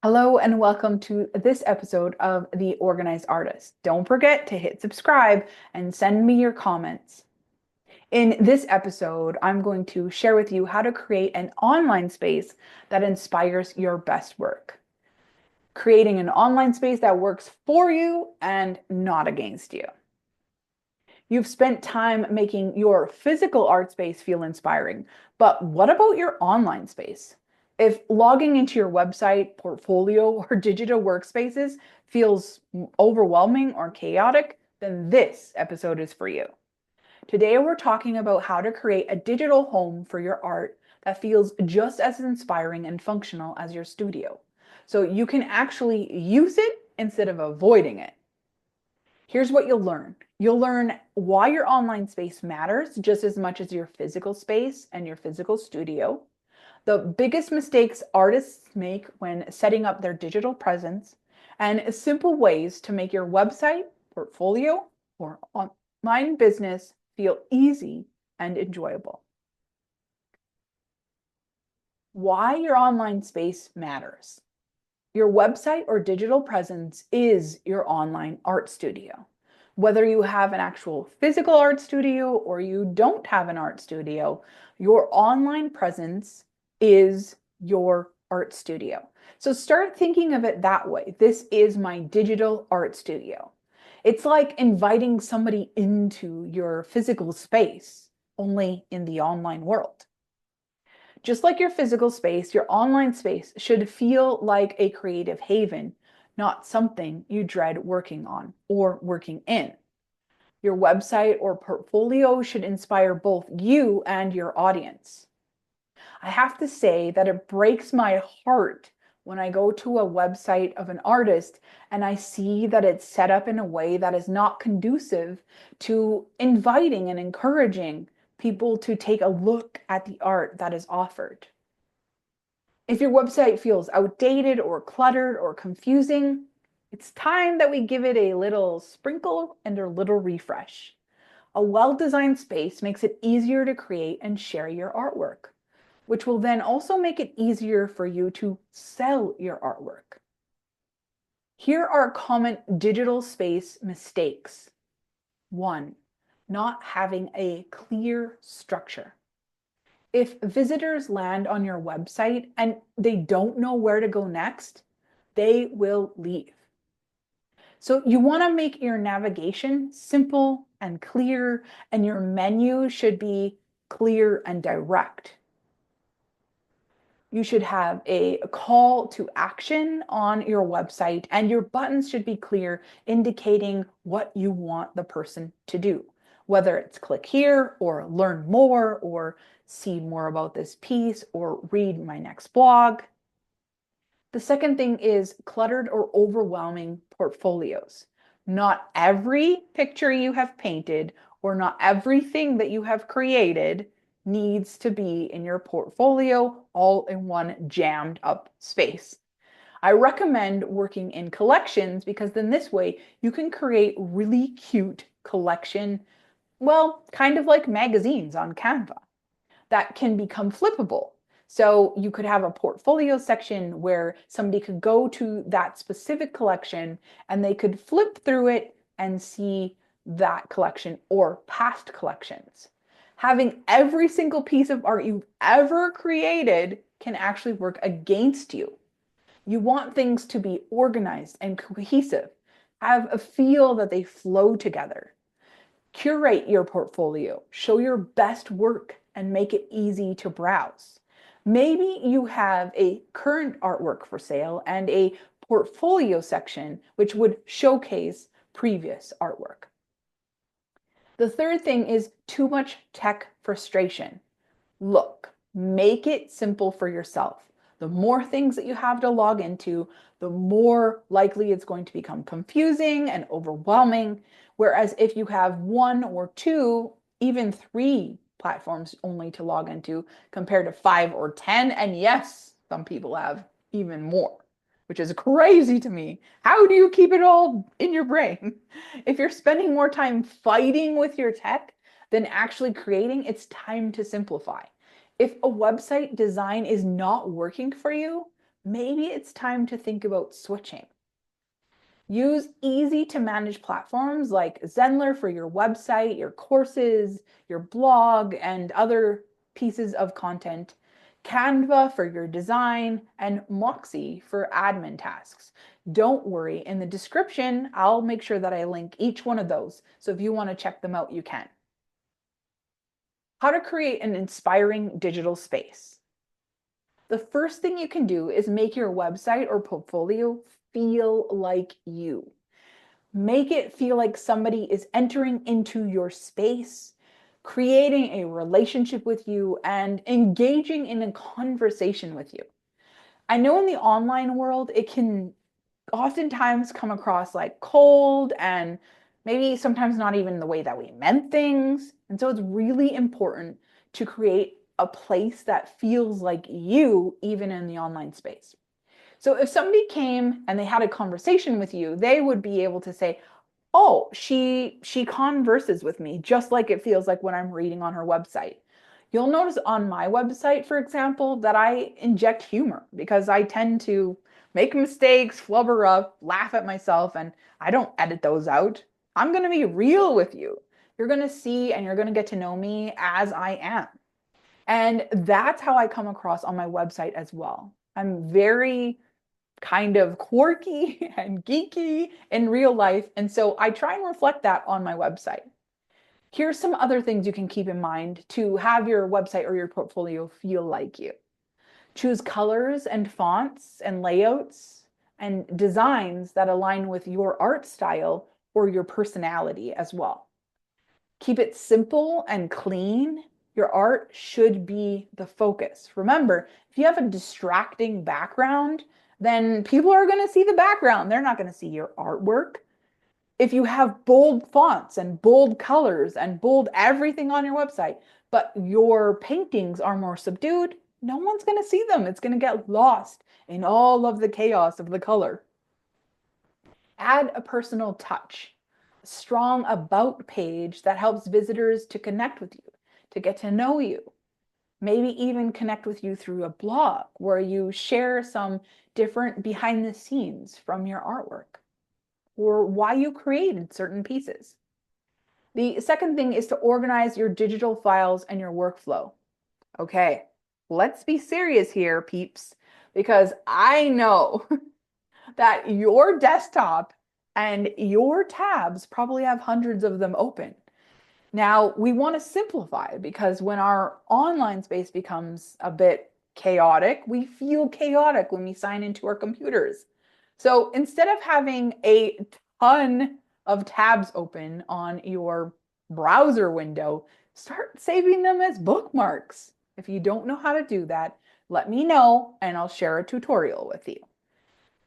Hello and welcome to this episode of The Organized Artist. Don't forget to hit subscribe and send me your comments. In this episode, I'm going to share with you how to create an online space that inspires your best work. Creating an online space that works for you and not against you. You've spent time making your physical art space feel inspiring, but what about your online space? If logging into your website, portfolio, or digital workspaces feels overwhelming or chaotic, then this episode is for you. Today, we're talking about how to create a digital home for your art that feels just as inspiring and functional as your studio. So you can actually use it instead of avoiding it. Here's what you'll learn. You'll learn why your online space matters just as much as your physical space and your physical studio. The biggest mistakes artists make when setting up their digital presence, and simple ways to make your website, portfolio, or online business feel easy and enjoyable. Why your online space matters. Your website or digital presence is your online art studio. Whether you have an actual physical art studio or you don't have an art studio, your online presence is your art studio. So start thinking of it that way. This is my digital art studio. It's like inviting somebody into your physical space, only in the online world. Just like your physical space, your online space should feel like a creative haven, not something you dread working on or working in. Your website or portfolio should inspire both you and your audience. I have to say that it breaks my heart when I go to a website of an artist and I see that it's set up in a way that is not conducive to inviting and encouraging people to take a look at the art that is offered. If your website feels outdated or cluttered or confusing, it's time that we give it a little sprinkle and a little refresh. A well-designed space makes it easier to create and share your artwork, which will then also make it easier for you to sell your artwork. Here are common digital space mistakes. 1. Not having a clear structure. If visitors land on your website and they don't know where to go next, they will leave. So you want to make your navigation simple and clear, and your menu should be clear and direct. You should have a call to action on your website, and your buttons should be clear, indicating what you want the person to do. Whether it's click here or learn more or see more about this piece or read my next blog. The second thing is cluttered or overwhelming portfolios. Not every picture you have painted or not everything that you have created needs to be in your portfolio all in one jammed up space. I recommend working in collections because then this way you can create really cute collection, well, kind of like magazines on Canva that can become flippable. So you could have a portfolio section where somebody could go to that specific collection and they could flip through it and see that collection or past collections. Having every single piece of art you've ever created can actually work against you. You want things to be organized and cohesive, have a feel that they flow together. Curate your portfolio, show your best work, and make it easy to browse. Maybe you have a current artwork for sale and a portfolio section which would showcase previous artwork. The third thing is too much tech frustration. Look, make it simple for yourself. The more things that you have to log into, the more likely it's going to become confusing and overwhelming. Whereas if you have one or two, even three platforms only to log into compared to 5 or 10, and yes, some people have even more, which is crazy to me. How do you keep it all in your brain? If you're spending more time fighting with your tech than actually creating, it's time to simplify. If a website design is not working for you, maybe it's time to think about switching. Use easy to manage platforms like Zenler for your website, your courses, your blog, and other pieces of content, Canva for your design, and Moxie for admin tasks. Don't worry, in the description, I'll make sure that I link each one of those. So if you want to check them out, you can. How to create an inspiring digital space. The first thing you can do is make your website or portfolio feel like you. Make it feel like somebody is entering into your space, creating a relationship with you, and engaging in a conversation with you. I know in the online world, it can oftentimes come across like cold and maybe sometimes not even the way that we meant things. And so it's really important to create a place that feels like you, even in the online space. So if somebody came and they had a conversation with you, they would be able to say, oh, she converses with me just like it feels like when I'm reading on her website. You'll notice on my website, for example, that I inject humor because I tend to make mistakes, flubber up, laugh at myself, and I don't edit those out. I'm going to be real with you. You're going to see and you're going to get to know me as I am. And that's how I come across on my website as well. I'm very kind of quirky and geeky in real life. And so I try and reflect that on my website. Here's some other things you can keep in mind to have your website or your portfolio feel like you. Choose colors and fonts and layouts and designs that align with your art style or your personality as well. Keep it simple and clean. Your art should be the focus. Remember, if you have a distracting background, then people are going to see the background. They're not going to see your artwork. If you have bold fonts and bold colors and bold everything on your website, but your paintings are more subdued, no one's going to see them. It's going to get lost in all of the chaos of the color. Add a personal touch, a strong about page that helps visitors to connect with you, to get to know you. Maybe even connect with you through a blog where you share some different behind the scenes from your artwork or why you created certain pieces. The second thing is to organize your digital files and your workflow. Okay, let's be serious here, peeps, because I know that your desktop and your tabs probably have hundreds of them open. Now, we want to simplify because when our online space becomes a bit chaotic, we feel chaotic when we sign into our computers. So instead of having a ton of tabs open on your browser window, start saving them as bookmarks. If you don't know how to do that, let me know and I'll share a tutorial with you.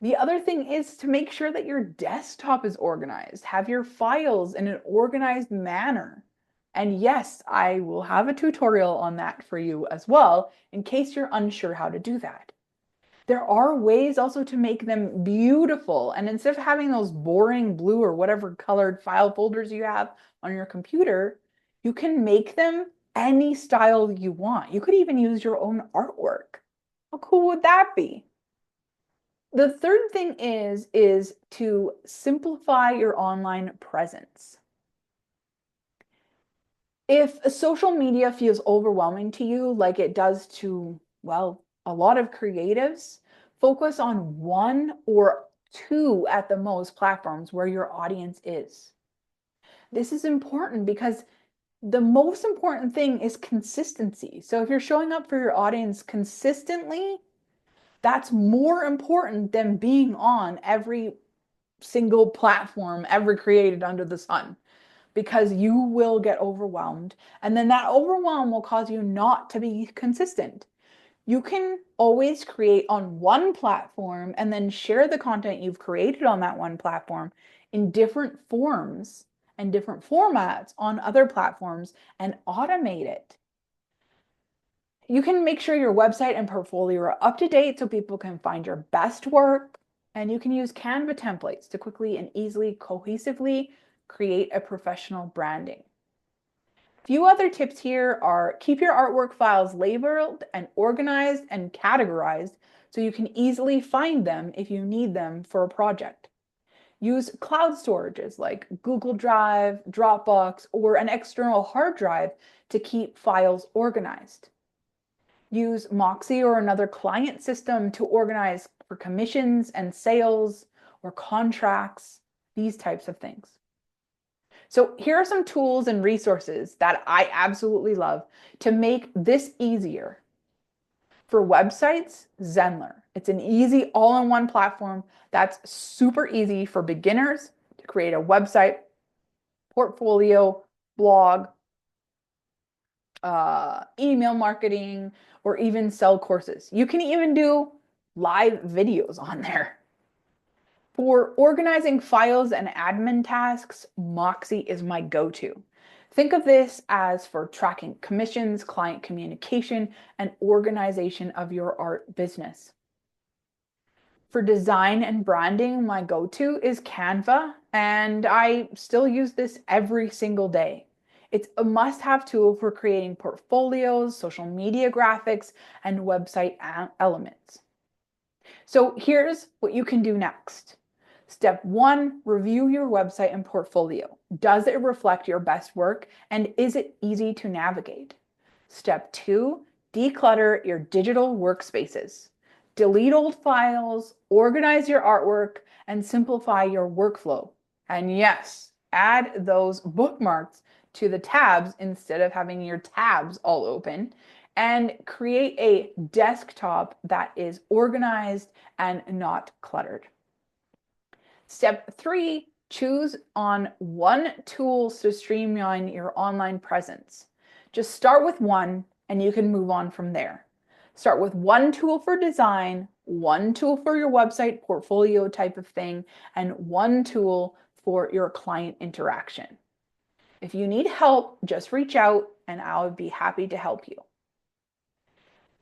The other thing is to make sure that your desktop is organized. Have your files in an organized manner. And yes, I will have a tutorial on that for you as well, in case you're unsure how to do that. There are ways also to make them beautiful. And instead of having those boring blue or whatever colored file folders you have on your computer, you can make them any style you want. You could even use your own artwork. How cool would that be? The third thing is to simplify your online presence. If social media feels overwhelming to you, like it does to, well, a lot of creatives, focus on one or two at the most platforms where your audience is. This is important because the most important thing is consistency. So if you're showing up for your audience consistently, that's more important than being on every single platform ever created under the sun, because you will get overwhelmed. And then that overwhelm will cause you not to be consistent. You can always create on one platform and then share the content you've created on that one platform in different forms and different formats on other platforms and automate it. You can make sure your website and portfolio are up to date so people can find your best work. And you can use Canva templates to quickly and easily, cohesively create a professional branding. A few other tips here are keep your artwork files labeled and organized and categorized so you can easily find them if you need them for a project. Use cloud storages like Google Drive, Dropbox, or an external hard drive to keep files organized. Use Moxie or another client system to organize for commissions and sales or contracts, these types of things. So here are some tools and resources that I absolutely love to make this easier. For websites, Zenler. It's an easy all-in-one platform that's super easy for beginners to create a website, portfolio, blog, email marketing, or even sell courses. You can even do live videos on there. For organizing files and admin tasks, Moxie is my go-to. Think of this as for tracking commissions, client communication, and organization of your art business. For design and branding, my go-to is Canva, and I still use this every single day. It's a must-have tool for creating portfolios, social media graphics, and website elements. So here's what you can do next. Step 1, review your website and portfolio. Does it reflect your best work, and is it easy to navigate? Step 2, declutter your digital workspaces. Delete old files, organize your artwork, and simplify your workflow. And yes, add those bookmarks to the tabs instead of having your tabs all open, and create a desktop that is organized and not cluttered. Step 3, choose on one tool to streamline your online presence. Just start with one and you can move on from there. Start with one tool for design, one tool for your website portfolio type of thing, and one tool for your client interaction. If you need help, just reach out and I would be happy to help you.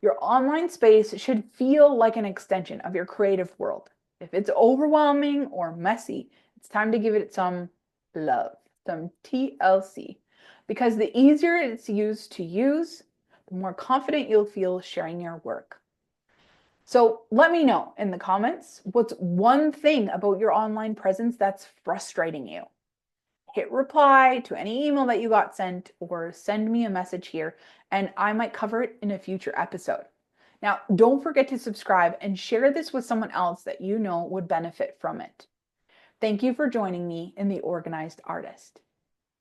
Your online space should feel like an extension of your creative world. If it's overwhelming or messy, it's time to give it some love, some TLC. Because the easier it's used to use, the more confident you'll feel sharing your work. So let me know in the comments, what's one thing about your online presence that's frustrating you? Hit reply to any email that you got sent or send me a message here and I might cover it in a future episode. Now, don't forget to subscribe and share this with someone else that you know would benefit from it. Thank you for joining me in The Organized Artist.